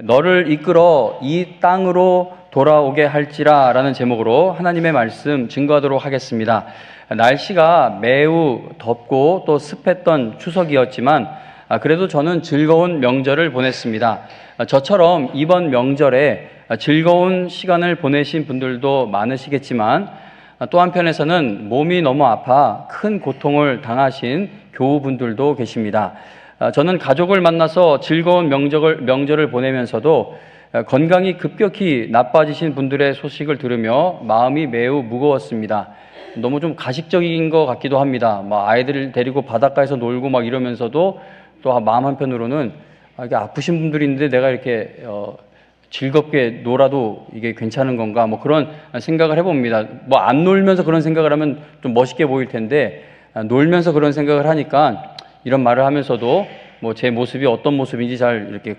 너를 이끌어 이 땅으로 돌아오게 할지라 라는 제목으로 하나님의 말씀 증거하도록 하겠습니다. 날씨가 매우 덥고 또 습했던 추석이었지만 그래도 저는 즐거운 명절을 보냈습니다. 저처럼 이번 명절에 즐거운 시간을 보내신 분들도 많으시겠지만 또 한편에서는 몸이 너무 아파 큰 고통을 당하신 교우분들도 계십니다. 저는 가족을 만나서 즐거운 명절을 보내면서도 건강이 급격히 나빠지신 분들의 소식을 들으며 마음이 매우 무거웠습니다. 너무 좀 가식적인 것 같기도 합니다. 아이들을 데리고 바닷가에서 놀고 이러면서도 또 마음 한편으로는 이게 아프신 분들이 있는데 내가 이렇게 즐겁게 놀아도 이게 괜찮은 건가 그런 생각을 해봅니다. 안 놀면서 그런 생각을 하면 좀 멋있게 보일 텐데 놀면서 그런 생각을 하니까 이런 말을 하면서도 제 모습이 어떤 모습인지 잘 이렇게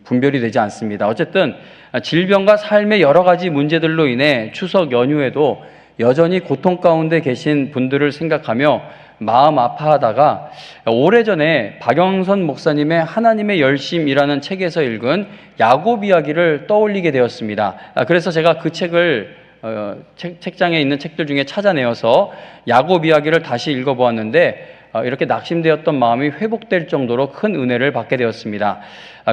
분별이 되지 않습니다. 어쨌든 질병과 삶의 여러 가지 문제들로 인해 추석 연휴에도 여전히 고통 가운데 계신 분들을 생각하며 마음 아파하다가 오래전에 박영선 목사님의 하나님의 열심이라는 책에서 읽은 야곱 이야기를 떠올리게 되었습니다. 그래서 제가 그 책을 책장에 있는 책들 중에 찾아내어서 야곱 이야기를 다시 읽어보았는데 이렇게 낙심되었던 마음이 회복될 정도로 큰 은혜를 받게 되었습니다.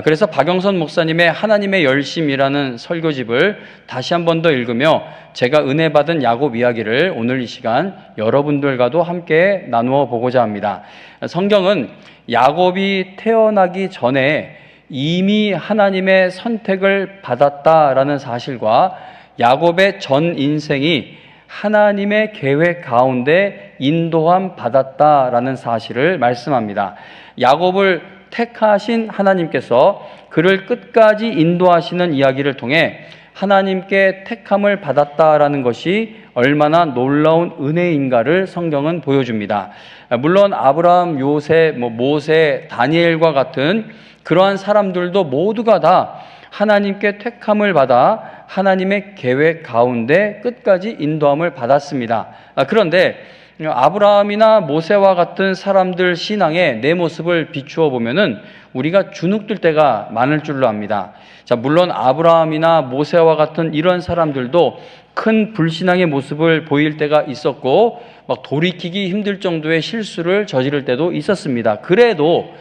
그래서 박영선 목사님의 하나님의 열심이라는 설교집을 다시 한 번 더 읽으며 제가 은혜 받은 야곱 이야기를 오늘 이 시간 여러분들과도 함께 나누어 보고자 합니다. 성경은 야곱이 태어나기 전에 이미 하나님의 선택을 받았다라는 사실과 야곱의 전 인생이 하나님의 계획 가운데 인도함 받았다라는 사실을 말씀합니다. 야곱을 택하신 하나님께서 그를 끝까지 인도하시는 이야기를 통해 하나님께 택함을 받았다라는 것이 얼마나 놀라운 은혜인가를 성경은 보여줍니다. 물론 아브라함, 요셉, 모세, 다니엘과 같은 그러한 사람들도 모두가 다 하나님께 택함을 받아 하나님의 계획 가운데 끝까지 인도함을 받았습니다. 그런데 아브라함이나 모세와 같은 사람들 신앙의 내 모습을 비추어 보면은 우리가 주눅들 때가 많을 줄로 압니다. 물론 아브라함이나 모세와 같은 이런 사람들도 큰 불신앙의 모습을 보일 때가 있었고 돌이키기 힘들 정도의 실수를 저지를 때도 있었습니다. 그래도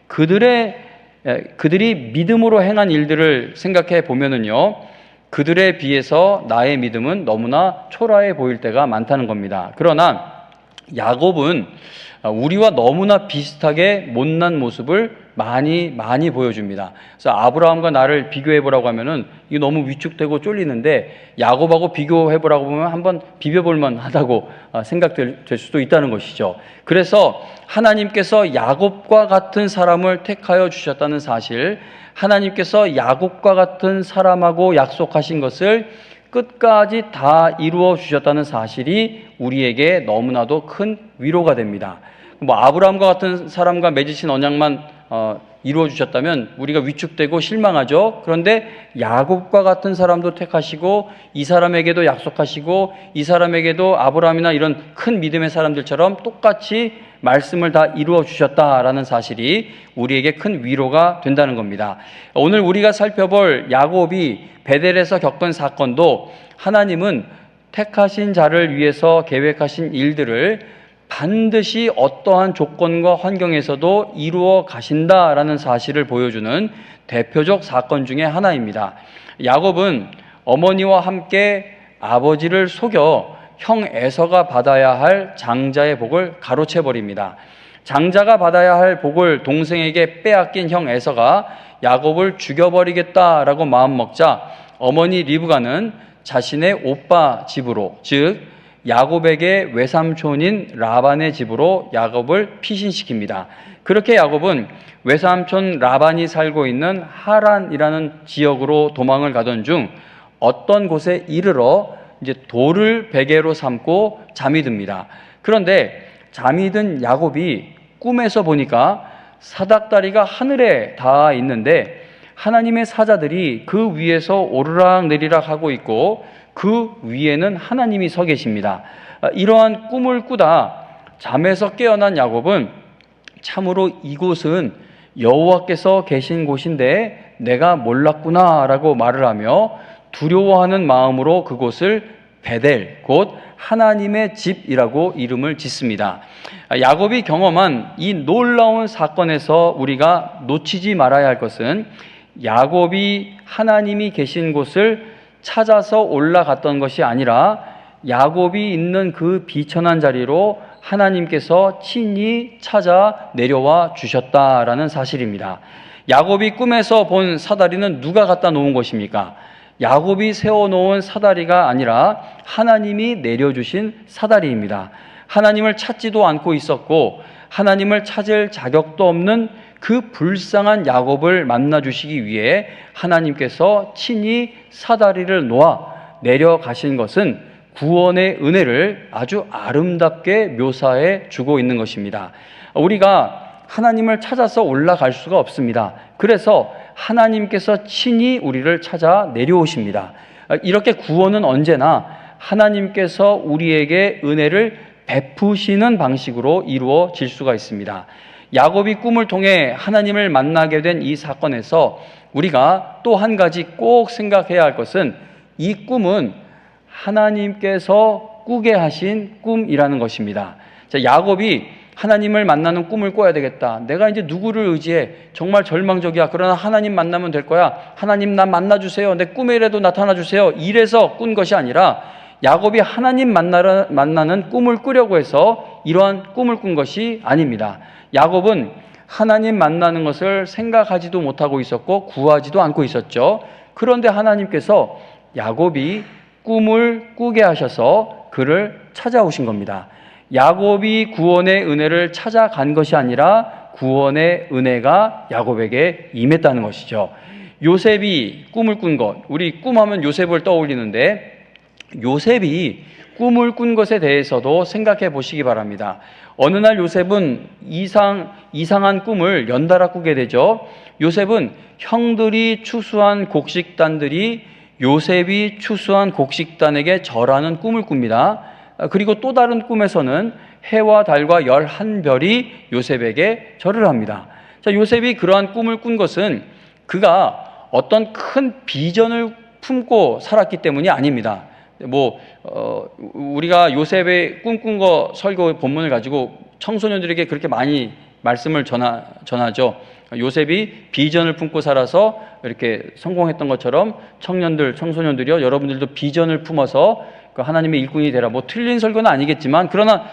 그들이 믿음으로 행한 일들을 생각해 보면은요, 그들에 비해서 나의 믿음은 너무나 초라해 보일 때가 많다는 겁니다. 그러나 야곱은 우리와 너무나 비슷하게 못난 모습을 많이 보여줍니다. 그래서 아브라함과 나를 비교해 보라고 하면은 이게 너무 위축되고 쫄리는데 야곱하고 비교해 보라고 보면 한번 비벼볼 만하다고 생각될 수도 있다는 것이죠. 그래서 하나님께서 야곱과 같은 사람을 택하여 주셨다는 사실, 하나님께서 야곱과 같은 사람하고 약속하신 것을 끝까지 다 이루어 주셨다는 사실이 우리에게 너무나도 큰 위로가 됩니다. 아브라함과 같은 사람과 맺으신 언약만 이루어 주셨다면 우리가 위축되고 실망하죠. 그런데 야곱과 같은 사람도 택하시고 이 사람에게도 약속하시고 이 사람에게도 아브라함이나 이런 큰 믿음의 사람들처럼 똑같이 말씀을 다 이루어 주셨다라는 사실이 우리에게 큰 위로가 된다는 겁니다. 오늘 우리가 살펴볼 야곱이 베델에서 겪은 사건도 하나님은 택하신 자를 위해서 계획하신 일들을 반드시 어떠한 조건과 환경에서도 이루어 가신다라는 사실을 보여주는 대표적 사건 중에 하나입니다. 야곱은 어머니와 함께 아버지를 속여 형 에서가 받아야 할 장자의 복을 가로채 버립니다. 장자가 받아야 할 복을 동생에게 빼앗긴 형 에서가 야곱을 죽여버리겠다라고 마음먹자 어머니 리브가는 자신의 오빠 집으로, 즉 야곱에게 외삼촌인 라반의 집으로 야곱을 피신시킵니다. 그렇게 야곱은 외삼촌 라반이 살고 있는 하란이라는 지역으로 도망을 가던 중 어떤 곳에 이르러 이제 돌을 베개로 삼고 잠이 듭니다. 그런데 잠이 든 야곱이 꿈에서 보니까 사닥다리가 하늘에 닿아 있는데 하나님의 사자들이 그 위에서 오르락내리락 하고 있고 그 위에는 하나님이 서 계십니다. 이러한 꿈을 꾸다 잠에서 깨어난 야곱은 참으로 이곳은 여호와께서 계신 곳인데 내가 몰랐구나라고 말을 하며 두려워하는 마음으로 그곳을 베델, 곧 하나님의 집이라고 이름을 짓습니다. 야곱이 경험한 이 놀라운 사건에서 우리가 놓치지 말아야 할 것은 야곱이 하나님이 계신 곳을 찾아서 올라갔던 것이 아니라 야곱이 있는 그 비천한 자리로 하나님께서 친히 찾아 내려와 주셨다라는 사실입니다. 야곱이 꿈에서 본 사다리는 누가 갖다 놓은 것입니까? 야곱이 세워놓은 사다리가 아니라 하나님이 내려주신 사다리입니다. 하나님을 찾지도 않고 있었고 하나님을 찾을 자격도 없는 그 불쌍한 야곱을 만나주시기 위해 하나님께서 친히 사다리를 놓아 내려가신 것은 구원의 은혜를 아주 아름답게 묘사해 주고 있는 것입니다. 우리가 하나님을 찾아서 올라갈 수가 없습니다. 그래서 하나님께서 친히 우리를 찾아 내려오십니다. 이렇게 구원은 언제나 하나님께서 우리에게 은혜를 베푸시는 방식으로 이루어질 수가 있습니다. 야곱이 꿈을 통해 하나님을 만나게 된 이 사건에서 우리가 또 한 가지 꼭 생각해야 할 것은 이 꿈은 하나님께서 꾸게 하신 꿈이라는 것입니다. 자, 야곱이 하나님을 만나는 꿈을 꿔야 되겠다. 내가 이제 누구를 의지해? 정말 절망적이야. 그러나 하나님 만나면 될 거야. 하나님 나 만나주세요. 내 꿈에라도 나타나주세요. 이래서 꾼 것이 아니라 야곱이 하나님 만나는 꿈을 꾸려고 해서 이러한 꿈을 꾼 것이 아닙니다. 야곱은 하나님 만나는 것을 생각하지도 못하고 있었고 구하지도 않고 있었죠. 그런데 하나님께서 야곱이 꿈을 꾸게 하셔서 그를 찾아오신 겁니다. 야곱이 구원의 은혜를 찾아간 것이 아니라 구원의 은혜가 야곱에게 임했다는 것이죠. 요셉이 꿈을 꾼 것, 우리 꿈하면 요셉을 떠올리는데 요셉이 꿈을 꾼 것에 대해서도 생각해 보시기 바랍니다. 어느 날 요셉은 이상한 꿈을 연달아 꾸게 되죠. 요셉은 형들이 추수한 곡식단들이 요셉이 추수한 곡식단에게 절하는 꿈을 꿉니다. 그리고 또 다른 꿈에서는 해와 달과 11별이 요셉에게 절을 합니다. 자, 요셉이 그러한 꿈을 꾼 것은 그가 어떤 큰 비전을 품고 살았기 때문이 아닙니다. 우리가 요셉의 꿈꾼 거 설교 본문을 가지고 청소년들에게 그렇게 많이 말씀을 전하죠. 요셉이 비전을 품고 살아서 이렇게 성공했던 것처럼 청소년들이요, 여러분들도 비전을 품어서 하나님의 일꾼이 되라. 틀린 설교는 아니겠지만, 그러나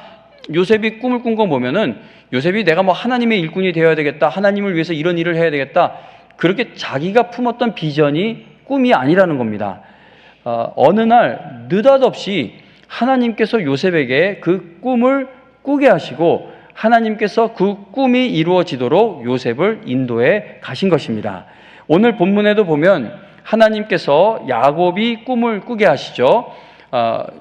요셉이 꿈을 꾼 거 보면은 요셉이 내가 하나님의 일꾼이 되어야 되겠다, 하나님을 위해서 이런 일을 해야 되겠다, 그렇게 자기가 품었던 비전이 꿈이 아니라는 겁니다. 어느 날 느닷없이 하나님께서 요셉에게 그 꿈을 꾸게 하시고 하나님께서 그 꿈이 이루어지도록 요셉을 인도해 가신 것입니다. 오늘 본문에도 보면 하나님께서 야곱이 꿈을 꾸게 하시죠.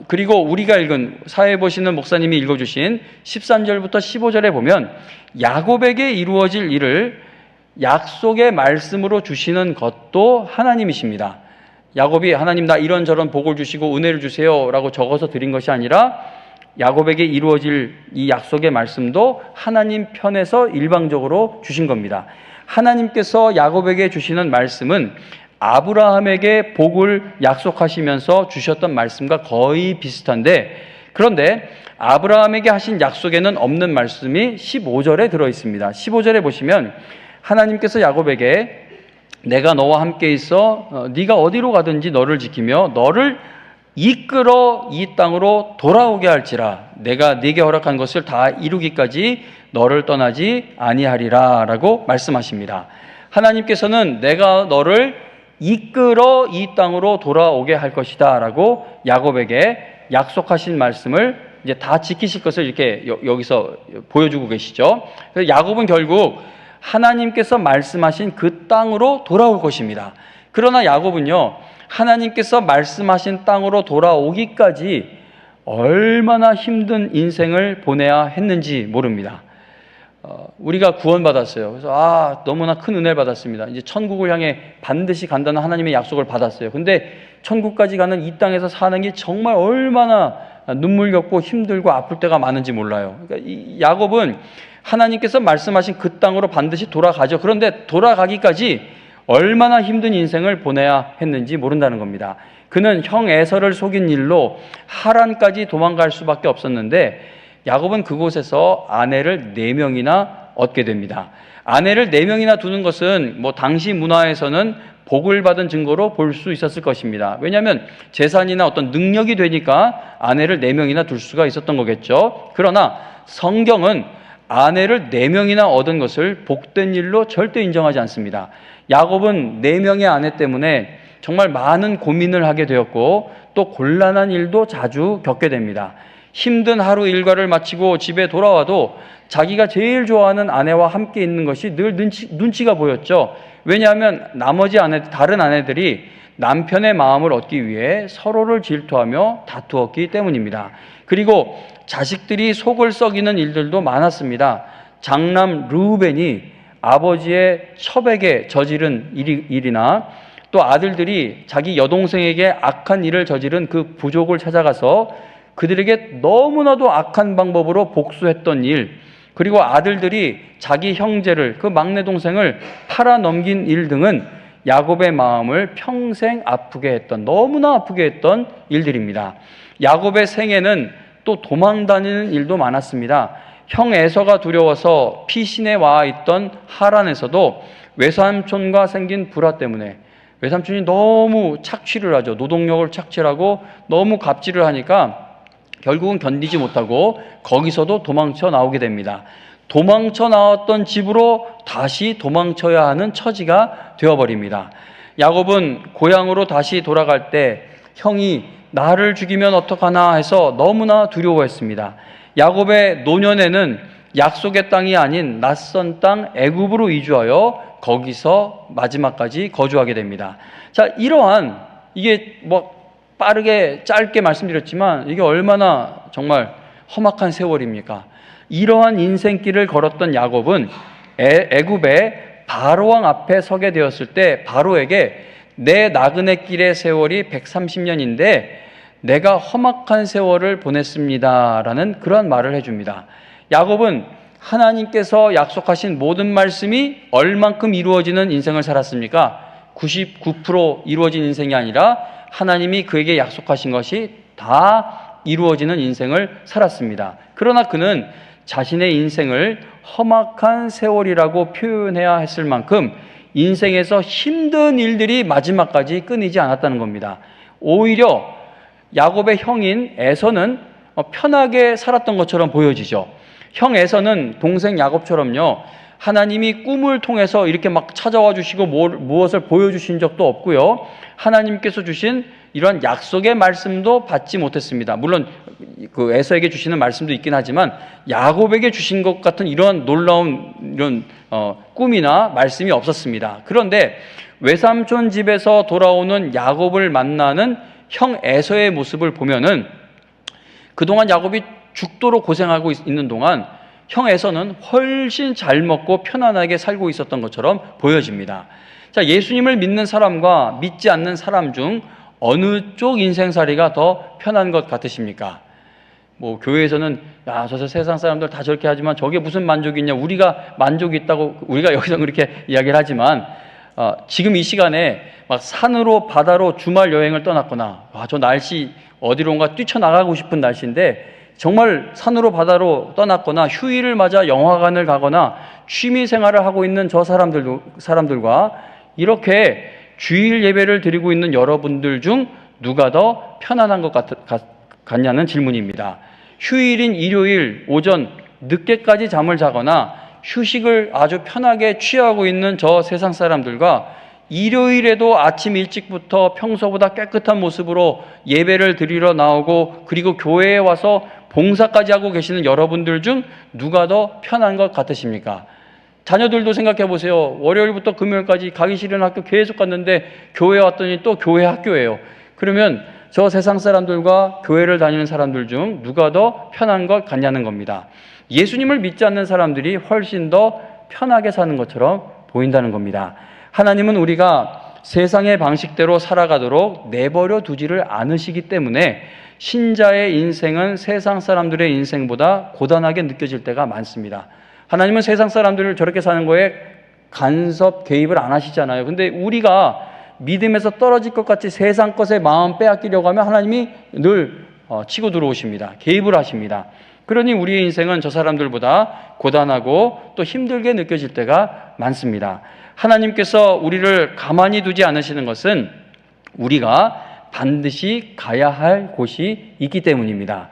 그리고 우리가 읽은 사회 보시는 목사님이 읽어주신 13절부터 15절에 보면 야곱에게 이루어질 일을 약속의 말씀으로 주시는 것도 하나님이십니다. 야곱이 하나님 나 이런저런 복을 주시고 은혜를 주세요 라고 적어서 드린 것이 아니라 야곱에게 이루어질 이 약속의 말씀도 하나님 편에서 일방적으로 주신 겁니다. 하나님께서 야곱에게 주시는 말씀은 아브라함에게 복을 약속하시면서 주셨던 말씀과 거의 비슷한데, 그런데 아브라함에게 하신 약속에는 없는 말씀이 15절에 들어있습니다. 15절에 보시면 하나님께서 야곱에게 내가 너와 함께 있어 네가 어디로 가든지 너를 지키며 너를 이끌어 이 땅으로 돌아오게 할지라 내가 네게 허락한 것을 다 이루기까지 너를 떠나지 아니하리라 라고 말씀하십니다. 하나님께서는 내가 너를 이끌어 이 땅으로 돌아오게 할 것이다 라고 야곱에게 약속하신 말씀을 이제 다 지키실 것을 이렇게 여기서 보여주고 계시죠. 그래서 야곱은 결국 하나님께서 말씀하신 그 땅으로 돌아올 것입니다. 그러나 야곱은요, 하나님께서 말씀하신 땅으로 돌아오기까지 얼마나 힘든 인생을 보내야 했는지 모릅니다. 우리가 구원받았어요. 그래서 너무나 큰 은혜를 받았습니다. 이제 천국을 향해 반드시 간다는 하나님의 약속을 받았어요. 근데 천국까지 가는 이 땅에서 사는 게 정말 얼마나 눈물겹고 힘들고 아플 때가 많은지 몰라요. 그러니까 이 야곱은 하나님께서 말씀하신 그 땅으로 반드시 돌아가죠. 그런데 돌아가기까지 얼마나 힘든 인생을 보내야 했는지 모른다는 겁니다. 그는 형 에서를 속인 일로 하란까지 도망갈 수밖에 없었는데 야곱은 그곳에서 아내를 4명이나 얻게 됩니다. 아내를 4명이나 두는 것은 당시 문화에서는 복을 받은 증거로 볼 수 있었을 것입니다. 왜냐하면 재산이나 어떤 능력이 되니까 아내를 4명이나 둘 수가 있었던 거겠죠. 그러나 성경은 아내를 4명이나 얻은 것을 복된 일로 절대 인정하지 않습니다. 야곱은 4명의 아내 때문에 정말 많은 고민을 하게 되었고 또 곤란한 일도 자주 겪게 됩니다. 힘든 하루 일과를 마치고 집에 돌아와도 자기가 제일 좋아하는 아내와 함께 있는 것이 늘 눈치가 보였죠. 왜냐하면 나머지 다른 아내들이 남편의 마음을 얻기 위해 서로를 질투하며 다투었기 때문입니다. 그리고 자식들이 속을 썩이는 일들도 많았습니다. 장남 르우벤이 아버지의 첩에게 저지른 일이나 또 아들들이 자기 여동생에게 악한 일을 저지른 그 부족을 찾아가서 그들에게 너무나도 악한 방법으로 복수했던 일, 그리고 아들들이 자기 형제를, 그 막내 동생을 팔아넘긴 일 등은 야곱의 마음을 평생 아프게 했던, 너무나 아프게 했던 일들입니다. 야곱의 생애는 또 도망 다니는 일도 많았습니다. 형 에서가 두려워서 피신에 와 있던 하란에서도 외삼촌과 생긴 불화 때문에, 외삼촌이 너무 착취를 하죠. 노동력을 착취하고 너무 갑질을 하니까 결국은 견디지 못하고 거기서도 도망쳐 나오게 됩니다. 도망쳐 나왔던 집으로 다시 도망쳐야 하는 처지가 되어버립니다. 야곱은 고향으로 다시 돌아갈 때 형이 나를 죽이면 어떡하나 해서 너무나 두려워했습니다. 야곱의 노년에는 약속의 땅이 아닌 낯선 땅 애굽으로 이주하여 거기서 마지막까지 거주하게 됩니다. 자, 이러한, 이게 빠르게 짧게 말씀드렸지만 이게 얼마나 정말 험악한 세월입니까? 이러한 인생길을 걸었던 야곱은 애굽의 바로왕 앞에 서게 되었을 때 바로에게 내 나그네 길의 세월이 130년인데 내가 험악한 세월을 보냈습니다라는 그런 말을 해줍니다. 야곱은 하나님께서 약속하신 모든 말씀이 얼만큼 이루어지는 인생을 살았습니까? 99% 이루어진 인생이 아니라 하나님이 그에게 약속하신 것이 다 이루어지는 인생을 살았습니다. 그러나 그는 자신의 인생을 험악한 세월이라고 표현해야 했을 만큼 인생에서 힘든 일들이 마지막까지 끊이지 않았다는 겁니다. 오히려 야곱의 형인 에서는 편하게 살았던 것처럼 보여지죠. 형 에서는 동생 야곱처럼요, 하나님이 꿈을 통해서 이렇게 막 찾아와 주시고 무엇을 보여주신 적도 없고요, 하나님께서 주신 이러한 약속의 말씀도 받지 못했습니다. 물론 그 에서에게 주시는 말씀도 있긴 하지만 야곱에게 주신 것 같은 이러한 놀라운 이런 꿈이나 말씀이 없었습니다. 그런데 외삼촌 집에서 돌아오는 야곱을 만나는 형 에서의 모습을 보면은 그동안 야곱이 죽도록 고생하고 있는 동안 형 에서는 훨씬 잘 먹고 편안하게 살고 있었던 것처럼 보여집니다. 자, 예수님을 믿는 사람과 믿지 않는 사람 중 어느 쪽 인생살이가 더 편한 것 같으십니까? 교회에서는 저 세상 사람들 다 저렇게 하지만 저게 무슨 만족이 있냐, 우리가 만족이 있다고 우리가 여기서 그렇게 이야기를 하지만 지금 이 시간에 막 산으로 바다로 주말 여행을 떠났거나 저 날씨 어디론가 뛰쳐나가고 싶은 날씨인데 정말 산으로 바다로 떠났거나 휴일을 맞아 영화관을 가거나 취미 생활을 하고 있는 저 사람들과 이렇게 주일 예배를 드리고 있는 여러분들 중 누가 더 편안한 것 같냐는 질문입니다. 휴일인 일요일 오전 늦게까지 잠을 자거나 휴식을 아주 편하게 취하고 있는 저 세상 사람들과 일요일에도 아침 일찍부터 평소보다 깨끗한 모습으로 예배를 드리러 나오고 그리고 교회에 와서 봉사까지 하고 계시는 여러분들 중 누가 더 편한 것 같으십니까? 자녀들도 생각해 보세요. 월요일부터 금요일까지 가기 싫은 학교 계속 갔는데 교회 왔더니 또 교회 학교예요. 그러면 저 세상 사람들과 교회를 다니는 사람들 중 누가 더 편한 것 같냐는 겁니다. 예수님을 믿지 않는 사람들이 훨씬 더 편하게 사는 것처럼 보인다는 겁니다. 하나님은 우리가 세상의 방식대로 살아가도록 내버려 두지를 않으시기 때문에 신자의 인생은 세상 사람들의 인생보다 고단하게 느껴질 때가 많습니다. 하나님은 세상 사람들을 저렇게 사는 거에 간섭 개입을 안 하시잖아요. 근데 우리가 믿음에서 떨어질 것 같이 세상 것에 마음 빼앗기려고 하면 하나님이 늘 치고 들어오십니다. 개입을 하십니다. 그러니 우리의 인생은 저 사람들보다 고단하고 또 힘들게 느껴질 때가 많습니다. 하나님께서 우리를 가만히 두지 않으시는 것은 우리가 반드시 가야 할 곳이 있기 때문입니다.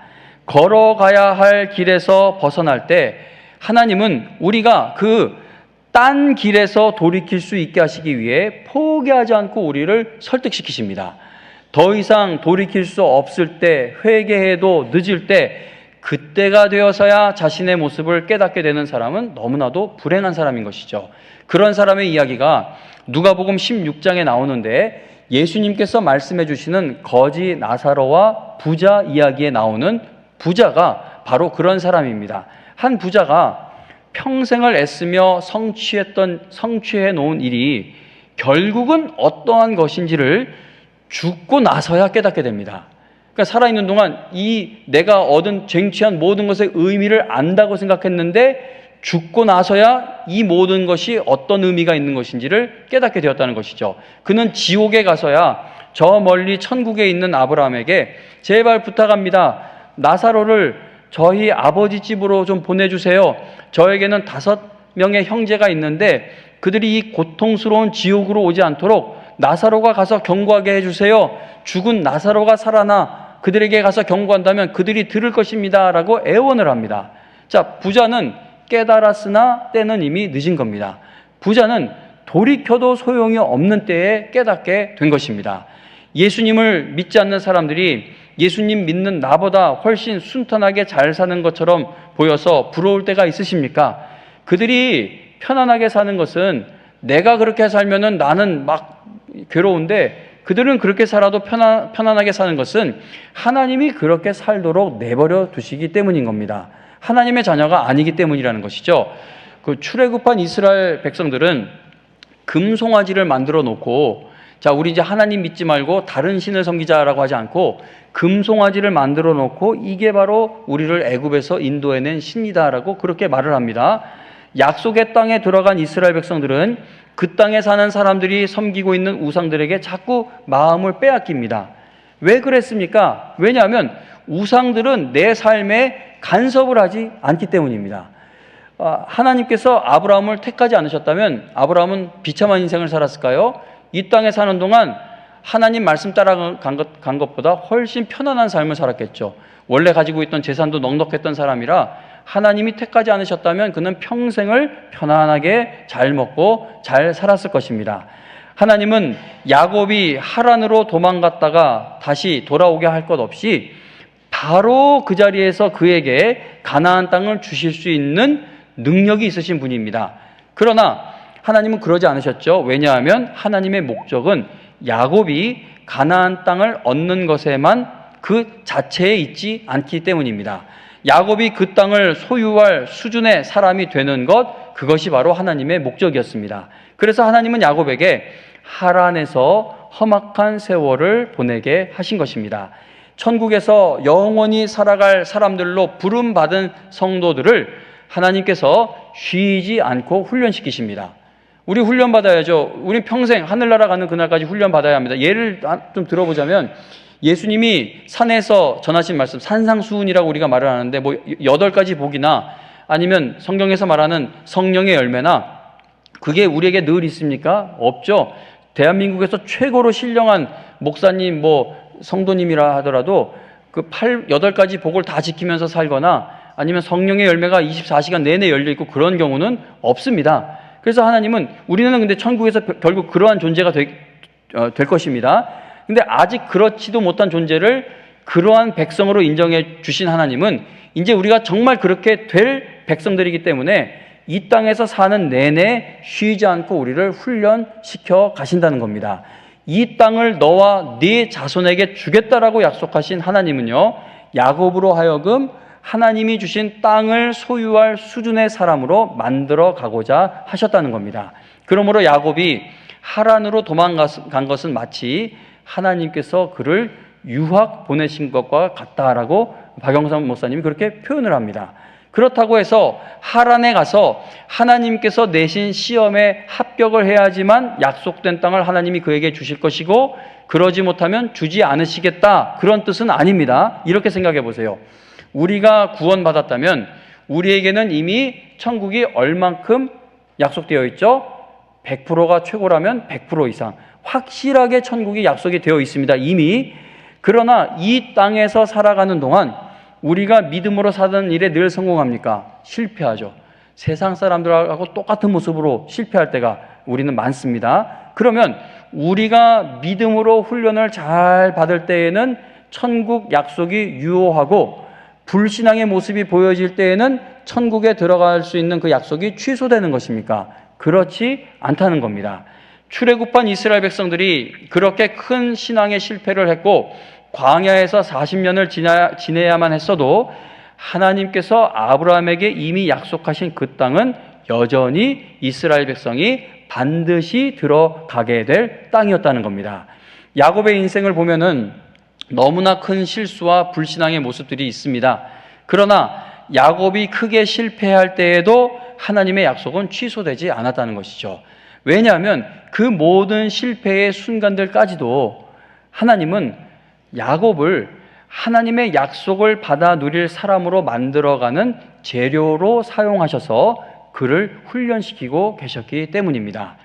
걸어가야 할 길에서 벗어날 때 하나님은 우리가 그 딴 길에서 돌이킬 수 있게 하시기 위해 포기하지 않고 우리를 설득시키십니다. 더 이상 돌이킬 수 없을 때, 회개해도 늦을 때, 그때가 되어서야 자신의 모습을 깨닫게 되는 사람은 너무나도 불행한 사람인 것이죠. 그런 사람의 이야기가 누가복음 16장에 나오는데 예수님께서 말씀해 주시는 거지 나사로와 부자 이야기에 나오는 부자가 바로 그런 사람입니다. 한 부자가 평생을 애쓰며 성취해 놓은 일이 결국은 어떠한 것인지를 죽고 나서야 깨닫게 됩니다. 그러니까 살아있는 동안 이 내가 얻은 쟁취한 모든 것의 의미를 안다고 생각했는데 죽고 나서야 이 모든 것이 어떤 의미가 있는 것인지를 깨닫게 되었다는 것이죠. 그는 지옥에 가서야 저 멀리 천국에 있는 아브라함에게 제발 부탁합니다. 나사로를 저희 아버지 집으로 좀 보내주세요. 저에게는 5명의 형제가 있는데 그들이 이 고통스러운 지옥으로 오지 않도록 나사로가 가서 경고하게 해주세요. 죽은 나사로가 살아나 그들에게 가서 경고한다면 그들이 들을 것입니다. 라고 애원을 합니다. 자, 부자는 깨달았으나 때는 이미 늦은 겁니다. 부자는 돌이켜도 소용이 없는 때에 깨닫게 된 것입니다. 예수님을 믿지 않는 사람들이 예수님 믿는 나보다 훨씬 순탄하게 잘 사는 것처럼 보여서 부러울 때가 있으십니까? 그들이 편안하게 사는 것은 내가 그렇게 살면은 나는 막 괴로운데 그들은 그렇게 살아도 편안하게 사는 것은 하나님이 그렇게 살도록 내버려 두시기 때문인 겁니다. 하나님의 자녀가 아니기 때문이라는 것이죠. 그 출애굽한 이스라엘 백성들은 금송아지를 만들어 놓고 자, 우리 이제 하나님 믿지 말고 다른 신을 섬기자라고 하지 않고 금송아지를 만들어 놓고 이게 바로 우리를 애굽에서 인도해낸 신이다라고 그렇게 말을 합니다. 약속의 땅에 들어간 이스라엘 백성들은 그 땅에 사는 사람들이 섬기고 있는 우상들에게 자꾸 마음을 빼앗깁니다. 왜 그랬습니까? 왜냐하면 우상들은 내 삶에 간섭을 하지 않기 때문입니다. 하나님께서 아브라함을 택하지 않으셨다면 아브라함은 비참한 인생을 살았을까요? 이 땅에 사는 동안 하나님 말씀 따라간 것보다 훨씬 편안한 삶을 살았겠죠. 원래 가지고 있던 재산도 넉넉했던 사람이라 하나님이 택하지 않으셨다면 그는 평생을 편안하게 잘 먹고 잘 살았을 것입니다. 하나님은 야곱이 하란으로 도망갔다가 다시 돌아오게 할 것 없이 바로 그 자리에서 그에게 가나안 땅을 주실 수 있는 능력이 있으신 분입니다. 그러나 하나님은 그러지 않으셨죠. 왜냐하면 하나님의 목적은 야곱이 가나안 땅을 얻는 것에만 그 자체에 있지 않기 때문입니다. 야곱이 그 땅을 소유할 수준의 사람이 되는 것, 그것이 바로 하나님의 목적이었습니다. 그래서 하나님은 야곱에게 하란에서 험악한 세월을 보내게 하신 것입니다. 천국에서 영원히 살아갈 사람들로 부름받은 성도들을 하나님께서 쉬지 않고 훈련시키십니다. 우리 훈련받아야죠. 우리 평생 하늘나라 가는 그날까지 훈련받아야 합니다. 예를 좀 들어보자면 예수님이 산에서 전하신 말씀, 산상수훈이라고 우리가 말을 하는데 뭐 8가지 복이나 아니면 성경에서 말하는 성령의 열매나 그게 우리에게 늘 있습니까? 없죠. 대한민국에서 최고로 신령한 목사님, 뭐 성도님이라 하더라도 그 8가지 복을 다 지키면서 살거나 아니면 성령의 열매가 24시간 내내 열려있고 그런 경우는 없습니다. 그래서 하나님은 우리는 근데 천국에서 결국 그러한 존재가 될 것입니다. 근데 아직 그렇지도 못한 존재를 그러한 백성으로 인정해 주신 하나님은 이제 우리가 정말 그렇게 될 백성들이기 때문에 이 땅에서 사는 내내 쉬지 않고 우리를 훈련시켜 가신다는 겁니다. 이 땅을 너와 네 자손에게 주겠다라고 약속하신 하나님은요, 야곱으로 하여금 하나님이 주신 땅을 소유할 수준의 사람으로 만들어 가고자 하셨다는 겁니다. 그러므로 야곱이 하란으로 도망간 것은 마치 하나님께서 그를 유학 보내신 것과 같다라고 박영선 목사님이 그렇게 표현을 합니다. 그렇다고 해서 하란에 가서 하나님께서 내신 시험에 합격을 해야지만 약속된 땅을 하나님이 그에게 주실 것이고 그러지 못하면 주지 않으시겠다, 그런 뜻은 아닙니다. 이렇게 생각해 보세요. 우리가 구원받았다면 우리에게는 이미 천국이 얼만큼 약속되어 있죠? 100%가 최고라면 100% 이상 확실하게 천국이 약속이 되어 있습니다, 이미. 그러나 이 땅에서 살아가는 동안 우리가 믿음으로 사는 일에 늘 성공합니까? 실패하죠. 세상 사람들하고 똑같은 모습으로 실패할 때가 우리는 많습니다. 그러면 우리가 믿음으로 훈련을 잘 받을 때에는 천국 약속이 유효하고, 불신앙의 모습이 보여질 때에는 천국에 들어갈 수 있는 그 약속이 취소되는 것입니까? 그렇지 않다는 겁니다. 출애굽한 이스라엘 백성들이 그렇게 큰 신앙의 실패를 했고 광야에서 40년을 지내야만 했어도 하나님께서 아브라함에게 이미 약속하신 그 땅은 여전히 이스라엘 백성이 반드시 들어가게 될 땅이었다는 겁니다. 야곱의 인생을 보면은 너무나 큰 실수와 불신앙의 모습들이 있습니다. 그러나 야곱이 크게 실패할 때에도 하나님의 약속은 취소되지 않았다는 것이죠. 왜냐하면 그 모든 실패의 순간들까지도 하나님은 야곱을 하나님의 약속을 받아 누릴 사람으로 만들어가는 재료로 사용하셔서 그를 훈련시키고 계셨기 때문입니다.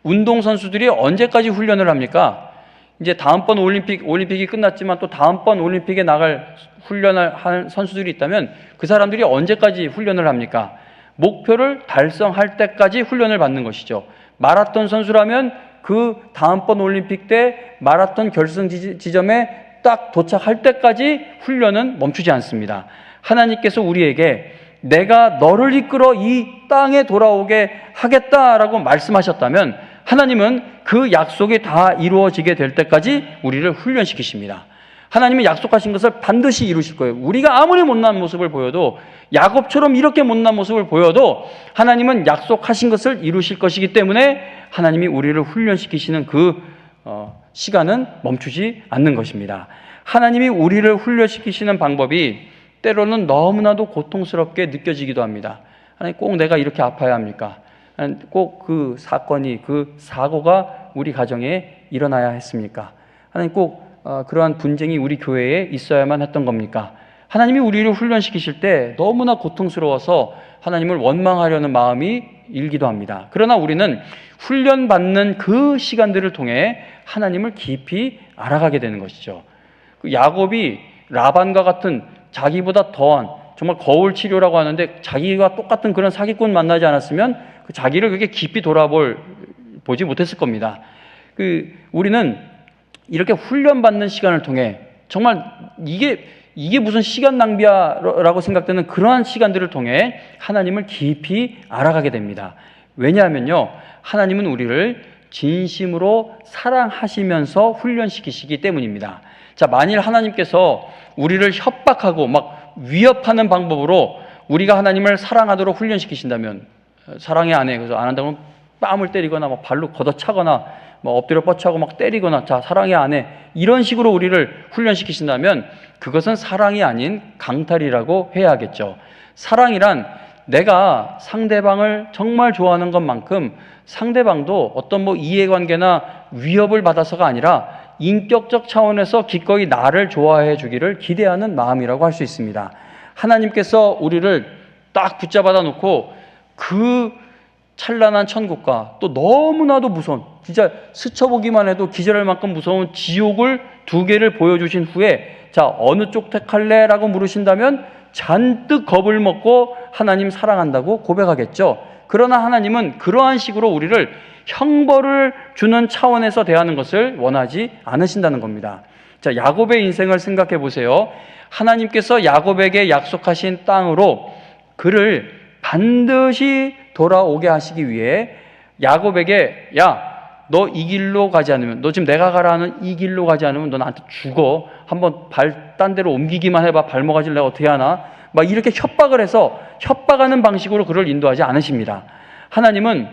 운동선수들이 언제까지 훈련을 합니까? 이제 다음번 올림픽이 끝났지만 또 다음번 올림픽에 나갈 훈련을 한 선수들이 있다면 그 사람들이 언제까지 훈련을 합니까? 목표를 달성할 때까지 훈련을 받는 것이죠. 마라톤 선수라면 그 다음번 올림픽 때 마라톤 결승 지점에 딱 도착할 때까지 훈련은 멈추지 않습니다. 하나님께서 우리에게 내가 너를 이끌어 이 땅에 돌아오게 하겠다라고 말씀하셨다면 하나님은 그 약속이 다 이루어지게 될 때까지 우리를 훈련시키십니다. 하나님이 약속하신 것을 반드시 이루실 거예요. 우리가 아무리 못난 모습을 보여도, 야곱처럼 이렇게 못난 모습을 보여도 하나님은 약속하신 것을 이루실 것이기 때문에 하나님이 우리를 훈련시키시는 그 시간은 멈추지 않는 것입니다. 하나님이 우리를 훈련시키시는 방법이 때로는 너무나도 고통스럽게 느껴지기도 합니다. 하나님, 꼭 내가 이렇게 아파야 합니까? 꼭 그 사건이, 그 사고가 우리 가정에 일어나야 했습니까? 하나님, 꼭 그러한 분쟁이 우리 교회에 있어야만 했던 겁니까? 하나님이 우리를 훈련시키실 때 너무나 고통스러워서 하나님을 원망하려는 마음이 일기도 합니다. 그러나 우리는 훈련받는 그 시간들을 통해 하나님을 깊이 알아가게 되는 것이죠. 야곱이 라반과 같은 자기보다 더한, 정말 거울 치료라고 하는데 자기와 똑같은 그런 사기꾼 만나지 않았으면 그 자기를 그렇게 깊이 보지 못했을 겁니다. 우리는 이렇게 훈련받는 시간을 통해 정말 이게 무슨 시간 낭비야라고 생각되는 그러한 시간들을 통해 하나님을 깊이 알아가게 됩니다. 왜냐하면요, 하나님은 우리를 진심으로 사랑하시면서 훈련시키시기 때문입니다. 자, 만일 하나님께서 우리를 협박하고 막 위협하는 방법으로 우리가 하나님을 사랑하도록 훈련시키신다면, 사랑해 안 해, 그래서 안 한다고 뺨을 때리거나 막 발로 걷어차거나 막 엎드려 뻗쳐하고 막 때리거나, 자, 사랑해 안 해, 이런 식으로 우리를 훈련시키신다면 그것은 사랑이 아닌 강탈이라고 해야겠죠. 사랑이란 내가 상대방을 정말 좋아하는 것만큼 상대방도 어떤 이해관계나 위협을 받아서가 아니라 인격적 차원에서 기꺼이 나를 좋아해 주기를 기대하는 마음이라고 할 수 있습니다. 하나님께서 우리를 딱 붙잡아다 놓고 그 찬란한 천국과 또 너무나도 무서운, 진짜 스쳐보기만 해도 기절할 만큼 무서운 지옥을 두 개를 보여주신 후에, 자, 어느 쪽 택할래? 라고 물으신다면 잔뜩 겁을 먹고 하나님 사랑한다고 고백하겠죠. 그러나 하나님은 그러한 식으로 우리를 형벌을 주는 차원에서 대하는 것을 원하지 않으신다는 겁니다. 자, 야곱의 인생을 생각해 보세요. 하나님께서 야곱에게 약속하신 땅으로 그를 반드시 돌아오게 하시기 위해 야곱에게, 야, 너 이 길로 가지 않으면, 너 지금 내가 가라 하는 이 길로 가지 않으면 너 나한테 죽어. 한번 딴 데로 옮기기만 해봐. 발목아질 내가 어떻게 하나? 막 이렇게 협박을 해서, 협박하는 방식으로 그를 인도하지 않으십니다. 하나님은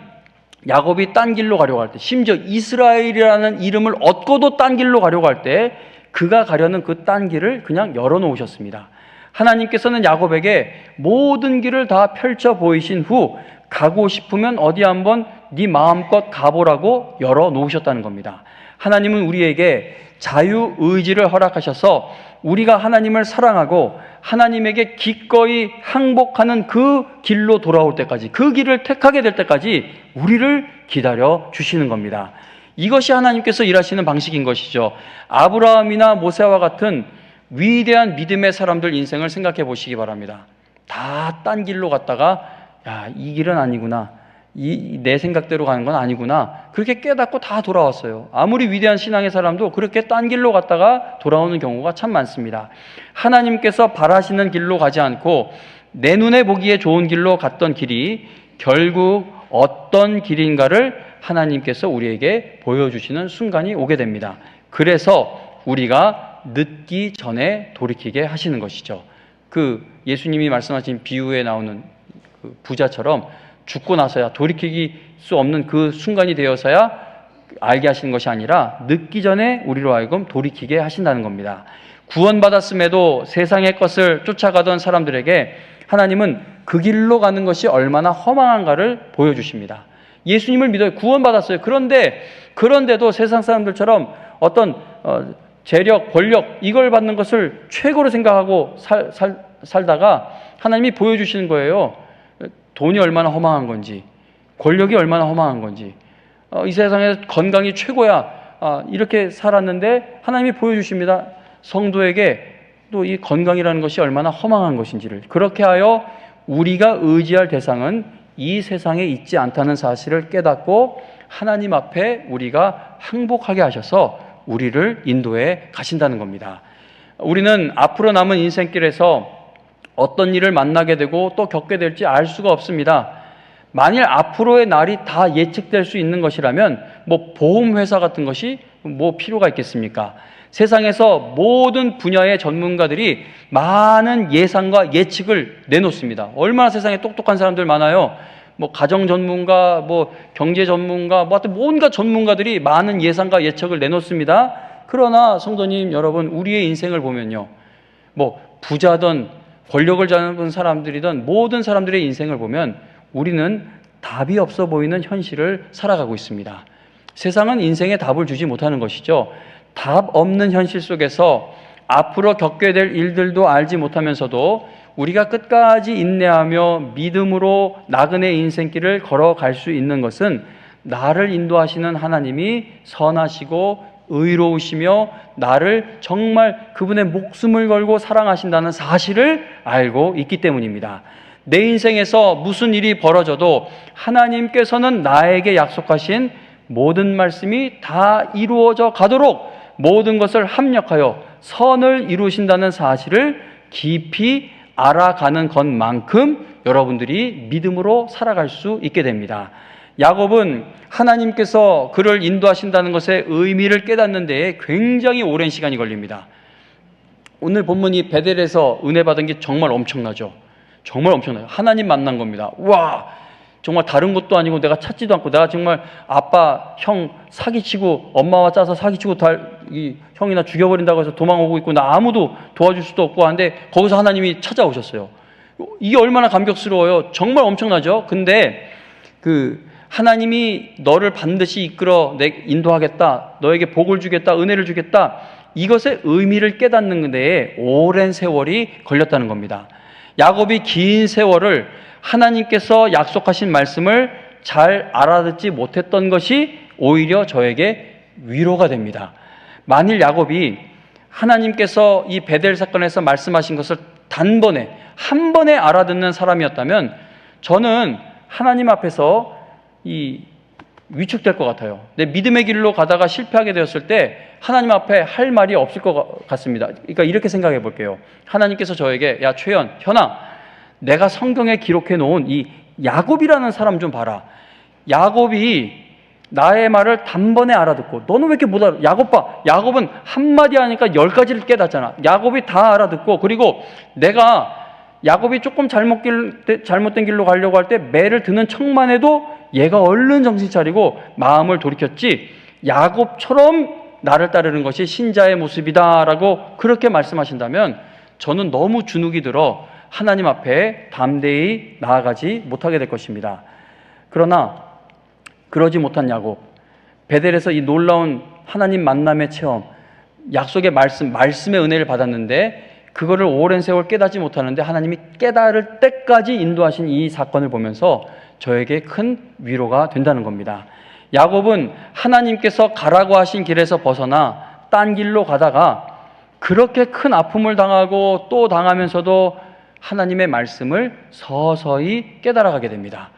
야곱이 딴 길로 가려고 할 때, 심지어 이스라엘이라는 이름을 얻고도 딴 길로 가려고 할 때 그가 가려는 그 딴 길을 그냥 열어놓으셨습니다. 하나님께서는 야곱에게 모든 길을 다 펼쳐 보이신 후 가고 싶으면 어디 한번 네 마음껏 가보라고 열어놓으셨다는 겁니다. 하나님은 우리에게 자유의지를 허락하셔서 우리가 하나님을 사랑하고 하나님에게 기꺼이 항복하는 그 길로 돌아올 때까지, 그 길을 택하게 될 때까지 우리를 기다려 주시는 겁니다. 이것이 하나님께서 일하시는 방식인 것이죠. 아브라함이나 모세와 같은 위대한 믿음의 사람들 인생을 생각해 보시기 바랍니다. 다 딴 길로 갔다가 이 길은 아니구나, 내 생각대로 가는 건 아니구나, 그렇게 깨닫고 다 돌아왔어요. 아무리 위대한 신앙의 사람도 그렇게 딴 길로 갔다가 돌아오는 경우가 참 많습니다. 하나님께서 바라시는 길로 가지 않고 내 눈에 보기에 좋은 길로 갔던 길이 결국 어떤 길인가를 하나님께서 우리에게 보여주시는 순간이 오게 됩니다. 그래서 우리가 늦기 전에 돌이키게 하시는 것이죠. 그 예수님이 말씀하신 비유에 나오는 그 부자처럼 죽고 나서야, 돌이키기 수 없는 그 순간이 되어서야 알게 하시는 것이 아니라 늦기 전에 우리로 하여금 돌이키게 하신다는 겁니다. 구원받았음에도 세상의 것을 쫓아가던 사람들에게 하나님은 그 길로 가는 것이 얼마나 허망한가를 보여주십니다. 예수님을 믿어요. 구원받았어요. 그런데도 세상 사람들처럼 어떤 재력, 권력, 이걸 받는 것을 최고로 생각하고 살다가 하나님이 보여주시는 거예요. 돈이 얼마나 허망한 건지, 권력이 얼마나 허망한 건지, 이 세상에 건강이 최고야, 이렇게 살았는데 하나님이 보여주십니다. 성도에게 또 이 건강이라는 것이 얼마나 허망한 것인지를. 그렇게 하여 우리가 의지할 대상은 이 세상에 있지 않다는 사실을 깨닫고 하나님 앞에 우리가 항복하게 하셔서 우리를 인도해 가신다는 겁니다. 우리는 앞으로 남은 인생길에서 어떤 일을 만나게 되고 또 겪게 될지 알 수가 없습니다. 만일 앞으로의 날이 다 예측될 수 있는 것이라면 보험회사 같은 것이 필요가 있겠습니까? 세상에서 모든 분야의 전문가들이 많은 예상과 예측을 내놓습니다. 얼마나 세상에 똑똑한 사람들 많아요. 가정 전문가, 경제 전문가, 하여튼 온갖 전문가들이 많은 예상과 예측을 내놓습니다. 그러나 성도님 여러분, 우리의 인생을 보면요, 부자든 권력을 잡은 사람들이든 모든 사람들의 인생을 보면 우리는 답이 없어 보이는 현실을 살아가고 있습니다. 세상은 인생에 답을 주지 못하는 것이죠. 답 없는 현실 속에서 앞으로 겪게 될 일들도 알지 못하면서도 우리가 끝까지 인내하며 믿음으로 나그네 인생길을 걸어갈 수 있는 것은 나를 인도하시는 하나님이 선하시고 의로우시며 나를 정말 그분의 목숨을 걸고 사랑하신다는 사실을 알고 있기 때문입니다. 내 인생에서 무슨 일이 벌어져도 하나님께서는 나에게 약속하신 모든 말씀이 다 이루어져 가도록 모든 것을 합력하여 선을 이루신다는 사실을 깊이 알아가는 것만큼 여러분들이 믿음으로 살아갈 수 있게 됩니다. 야곱은 하나님께서 그를 인도하신다는 것의 의미를 깨닫는 데에 굉장히 오랜 시간이 걸립니다. 오늘 본문이 베델에서 은혜 받은 게 정말 엄청나죠. 정말 엄청나요. 하나님 만난 겁니다. 와, 정말 다른 것도 아니고 내가 찾지도 않고 내가 정말 아빠, 형 사기치고 엄마와 짜서 사기치고 이 형이나 죽여버린다고 해서 도망오고 있고 나 아무도 도와줄 수도 없고 하는데 거기서 하나님이 찾아오셨어요. 이게 얼마나 감격스러워요. 정말 엄청나죠. 근데 하나님이 너를 반드시 이끌어 인도하겠다, 너에게 복을 주겠다, 은혜를 주겠다, 이것의 의미를 깨닫는 데에 오랜 세월이 걸렸다는 겁니다. 야곱이 긴 세월을 하나님께서 약속하신 말씀을 잘 알아듣지 못했던 것이 오히려 저에게 위로가 됩니다. 만일 야곱이 하나님께서 이 베델 사건에서 말씀하신 것을 단번에 한 번에 알아듣는 사람이었다면 저는 하나님 앞에서 위축될 것 같아요. 내 믿음의 길로 가다가 실패하게 되었을 때 하나님 앞에 할 말이 없을 것 같습니다. 그러니까 이렇게 생각해 볼게요. 하나님께서 저에게 야 최연, 현아, 내가 성경에 기록해 놓은 이 야곱이라는 사람 좀 봐라. 야곱이 나의 말을 단번에 알아듣고 너는 왜 이렇게 못 알아? 야곱 봐. 야곱은 한마디 하니까 10가지를 깨닫잖아. 야곱이 다 알아듣고, 그리고 내가 야곱이 조금 잘못된 길로 가려고 할 때 매를 드는 척만 해도 얘가 얼른 정신 차리고 마음을 돌이켰지, 야곱처럼 나를 따르는 것이 신자의 모습이다라고 그렇게 말씀하신다면 저는 너무 주눅이 들어 하나님 앞에 담대히 나아가지 못하게 될 것입니다. 그러나 그러지 못한 야곱, 베델에서 이 놀라운 하나님 만남의 체험, 약속의 말씀의 은혜를 받았는데 그거를 오랜 세월 깨닫지 못하는데 하나님이 깨달을 때까지 인도하신 이 사건을 보면서 저에게 큰 위로가 된다는 겁니다. 야곱은 하나님께서 가라고 하신 길에서 벗어나 딴 길로 가다가 그렇게 큰 아픔을 당하고 또 당하면서도 하나님의 말씀을 서서히 깨달아가게 됩니다.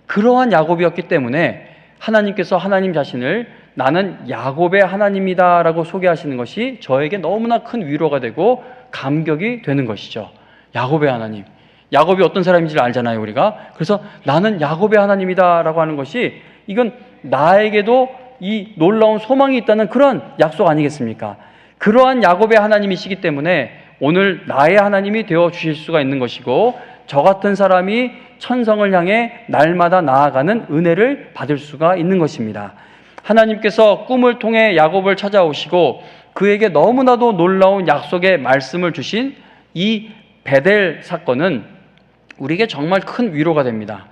그러한 야곱이었기 때문에 하나님께서 하나님 자신을 나는 야곱의 하나님이다 라고 소개하시는 것이 저에게 너무나 큰 위로가 되고 감격이 되는 것이죠. 야곱의 하나님. 야곱이 어떤 사람인지를 알잖아요, 우리가. 그래서 나는 야곱의 하나님이다 라고 하는 것이 이건 나에게도 이 놀라운 소망이 있다는 그런 약속 아니겠습니까? 그러한 야곱의 하나님이시기 때문에 오늘 나의 하나님이 되어 주실 수가 있는 것이고 저 같은 사람이 천성을 향해 날마다 나아가는 은혜를 받을 수가 있는 것입니다. 하나님께서 꿈을 통해 야곱을 찾아오시고 그에게 너무나도 놀라운 약속의 말씀을 주신 이 베델 사건은 우리에게 정말 큰 위로가 됩니다.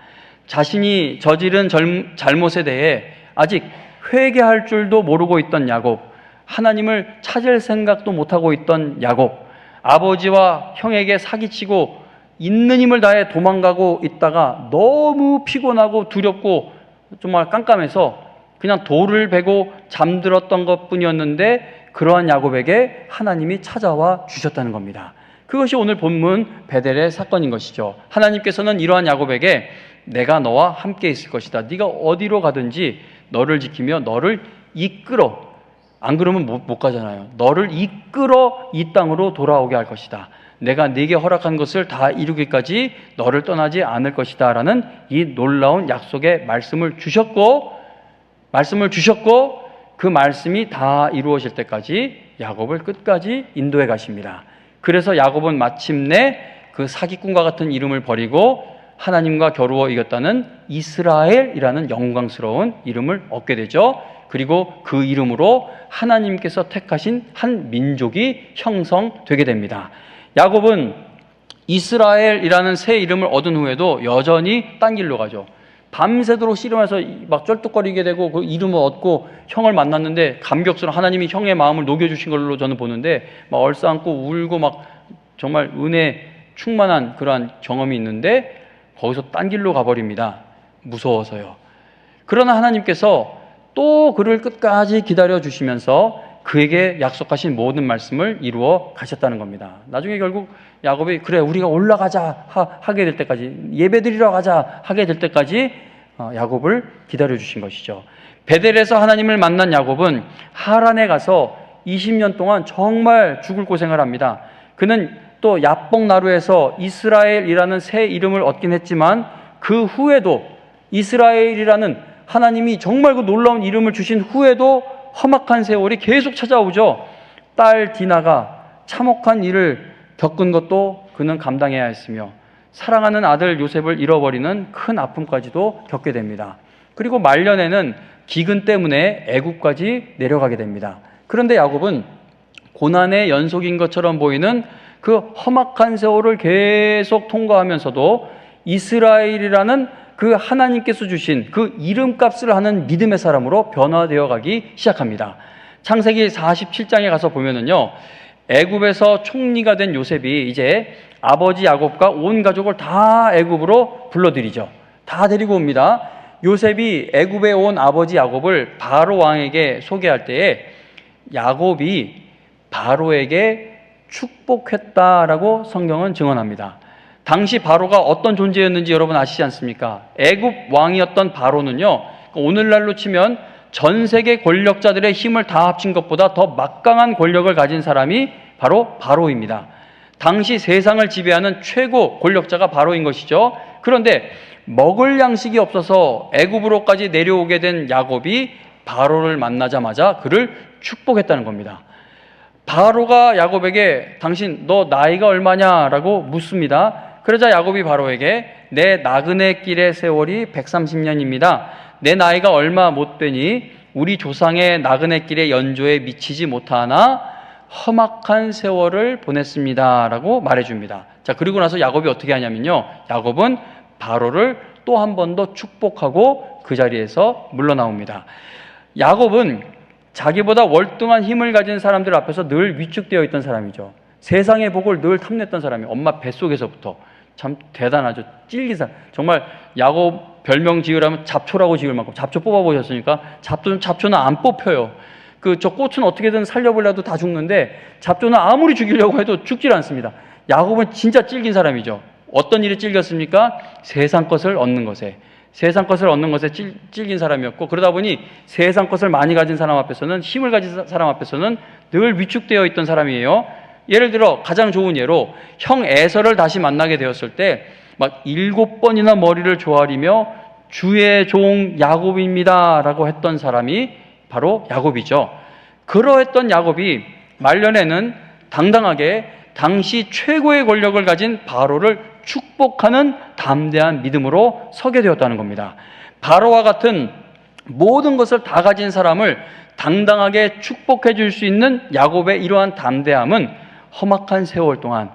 자신이 저지른 잘못에 대해 아직 회개할 줄도 모르고 있던 야곱, 하나님을 찾을 생각도 못하고 있던 야곱, 아버지와 형에게 사기치고 있는 힘을 다해 도망가고 있다가 너무 피곤하고 두렵고 정말 깜깜해서 그냥 돌을 베고 잠들었던 것뿐이었는데 그러한 야곱에게 하나님이 찾아와 주셨다는 겁니다. 그것이 오늘 본문 베델의 사건인 것이죠. 하나님께서는 이러한 야곱에게 내가 너와 함께 있을 것이다. 네가 어디로 가든지 너를 지키며 너를 이끌어, 안 그러면 못 가잖아요. 너를 이끌어 이 땅으로 돌아오게 할 것이다. 내가 네게 허락한 것을 다 이루기까지 너를 떠나지 않을 것이다 라는 이 놀라운 약속의 말씀을 주셨고 그 말씀이 다 이루어질 때까지 야곱을 끝까지 인도해 가십니다. 그래서 야곱은 마침내 그 사기꾼과 같은 이름을 버리고 하나님과 겨루어 이겼다는 이스라엘이라는 영광스러운 이름을 얻게 되죠. 그리고 그 이름으로 하나님께서 택하신 한 민족이 형성되게 됩니다. 야곱은 이스라엘이라는 새 이름을 얻은 후에도 여전히 딴 길로 가죠. 밤새도록 씨름해서 막 쩔뚝거리게 되고 그 이름을 얻고 형을 만났는데 감격스러운 하나님이 형의 마음을 녹여주신 걸로 저는 보는데 막 얼싸안고 울고 막 정말 은혜 충만한 그러한 경험이 있는데 거기서 딴 길로 가버립니다. 무서워서요. 그러나 하나님께서 또 그를 끝까지 기다려주시면서 그에게 약속하신 모든 말씀을 이루어 가셨다는 겁니다. 나중에 결국 야곱이 그래 우리가 올라가자 하게 될 때까지 예배드리러 가자 하게 될 때까지 야곱을 기다려주신 것이죠. 베델에서 하나님을 만난 야곱은 하란에 가서 20년 동안 정말 죽을 고생을 합니다. 그는 또 야복나루에서 이스라엘이라는 새 이름을 얻긴 했지만 그 후에도 이스라엘이라는 하나님이 정말 그 놀라운 이름을 주신 후에도 험악한 세월이 계속 찾아오죠. 딸 디나가 참혹한 일을 겪은 것도 그는 감당해야 했으며 사랑하는 아들 요셉을 잃어버리는 큰 아픔까지도 겪게 됩니다. 그리고 말년에는 기근 때문에 애국까지 내려가게 됩니다. 그런데 야곱은 고난의 연속인 것처럼 보이는 그 험악한 세월을 계속 통과하면서도 이스라엘이라는 그 하나님께서 주신 그 이름값을 하는 믿음의 사람으로 변화되어 가기 시작합니다. 창세기 47장에 가서 보면은요, 애굽에서 총리가 된 요셉이 이제 아버지 야곱과 온 가족을 다 애굽으로 불러들이죠. 다 데리고 옵니다. 요셉이 애굽에 온 아버지 야곱을 바로 왕에게 소개할 때에 야곱이 바로에게 축복했다라고 성경은 증언합니다. 당시 바로가 어떤 존재였는지 여러분 아시지 않습니까? 애굽 왕이었던 바로는요, 오늘날로 치면 전 세계 권력자들의 힘을 다 합친 것보다 더 막강한 권력을 가진 사람이 바로 바로입니다. 당시 세상을 지배하는 최고 권력자가 바로인 것이죠. 그런데 먹을 양식이 없어서 애굽으로까지 내려오게 된 야곱이 바로를 만나자마자 그를 축복했다는 겁니다. 바로가 야곱에게 당신 너 나이가 얼마냐라고 묻습니다. 그러자 야곱이 바로에게 내 나그네 길의 세월이 130년입니다. 내 나이가 얼마 못 되니 우리 조상의 나그네 길의 연조에 미치지 못하나 험악한 세월을 보냈습니다라고 말해줍니다. 자, 그리고 나서 야곱이 어떻게 하냐면요, 야곱은 바로를 또 한 번 더 축복하고 그 자리에서 물러나옵니다. 야곱은 자기보다 월등한 힘을 가진 사람들 앞에서 늘 위축되어 있던 사람이죠. 세상의 복을 늘 탐냈던 사람이, 엄마 뱃속에서부터. 참 대단하죠. 찔긴 사람. 정말 야곱 별명 지으라면 잡초라고 지을 만큼. 잡초 뽑아보셨으니까 잡초는 안 뽑혀요. 저 꽃은 어떻게든 살려보려도 다 죽는데 잡초는 아무리 죽이려고 해도 죽질 않습니다. 야곱은 진짜 찔긴 사람이죠. 어떤 일이 찔겼습니까? 세상 것을 얻는 것에. 세상 것을 얻는 것에 찔긴 사람이었고, 그러다 보니 세상 것을 많이 가진 사람 앞에서는, 힘을 가진 사람 앞에서는 늘 위축되어 있던 사람이에요. 예를 들어 가장 좋은 예로 형 에서를 다시 만나게 되었을 때 막 7번이나 머리를 조아리며 주의 종 야곱입니다 라고 했던 사람이 바로 야곱이죠. 그러했던 야곱이 말년에는 당당하게 당시 최고의 권력을 가진 바로를 축복하는 담대한 믿음으로 서게 되었다는 겁니다. 바로와 같은 모든 것을 다 가진 사람을 당당하게 축복해 줄 수 있는 야곱의 이러한 담대함은 험악한 세월 동안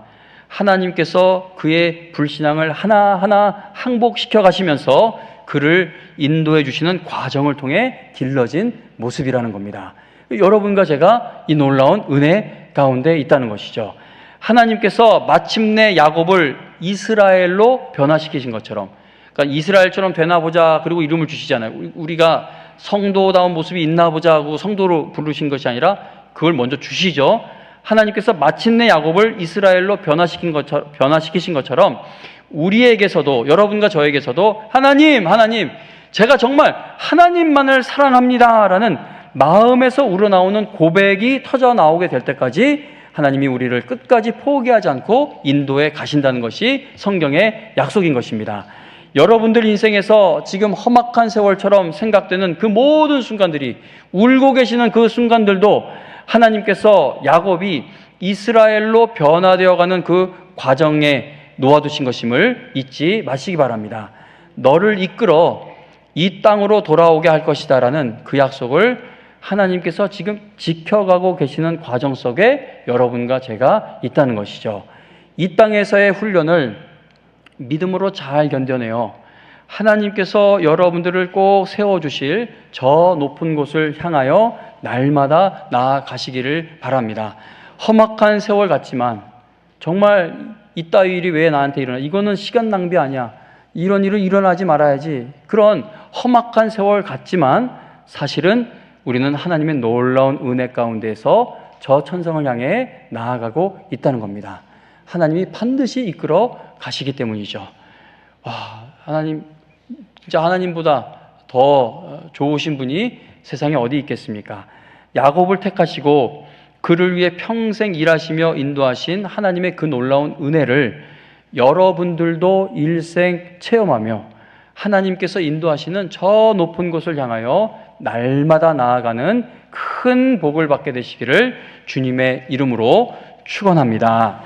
하나님께서 그의 불신앙을 하나하나 항복시켜 가시면서 그를 인도해 주시는 과정을 통해 길러진 모습이라는 겁니다. 여러분과 제가 이 놀라운 은혜 가운데 있다는 것이죠. 하나님께서 마침내 야곱을 이스라엘로 변화시키신 것처럼, 그러니까 이스라엘처럼 되나 보자 그리고 이름을 주시잖아요. 우리가 성도다운 모습이 있나 보자 하고 성도로 부르신 것이 아니라 그걸 먼저 주시죠. 하나님께서 마침내 야곱을 이스라엘로 변화시키신 것처럼 우리에게서도, 여러분과 저에게서도 하나님, 제가 정말 하나님만을 사랑합니다 라는 마음에서 우러나오는 고백이 터져 나오게 될 때까지 하나님이 우리를 끝까지 포기하지 않고 인도해 가신다는 것이 성경의 약속인 것입니다. 여러분들 인생에서 지금 험악한 세월처럼 생각되는 그 모든 순간들이, 울고 계시는 그 순간들도 하나님께서 야곱이 이스라엘로 변화되어가는 그 과정에 놓아두신 것임을 잊지 마시기 바랍니다. 너를 이끌어 이 땅으로 돌아오게 할 것이다 라는 그 약속을 하나님께서 지금 지켜가고 계시는 과정 속에 여러분과 제가 있다는 것이죠. 이 땅에서의 훈련을 믿음으로 잘 견뎌내어 하나님께서 여러분들을 꼭 세워주실 저 높은 곳을 향하여 날마다 나아가시기를 바랍니다. 험악한 세월 같지만 정말 이따위 일이 왜 나한테 일어나? 이거는 시간 낭비 아니야. 이런 일은 일어나지 말아야지. 그런 험악한 세월 같지만 사실은 우리는 하나님의 놀라운 은혜 가운데서 저 천성을 향해 나아가고 있다는 겁니다. 하나님이 반드시 이끌어 가시기 때문이죠. 와, 하나님, 진짜 하나님보다 더 좋으신 분이 세상에 어디 있겠습니까? 야곱을 택하시고 그를 위해 평생 일하시며 인도하신 하나님의 그 놀라운 은혜를 여러분들도 일생 체험하며 하나님께서 인도하시는 저 높은 곳을 향하여 날마다 나아가는 큰 복을 받게 되시기를 주님의 이름으로 축원합니다.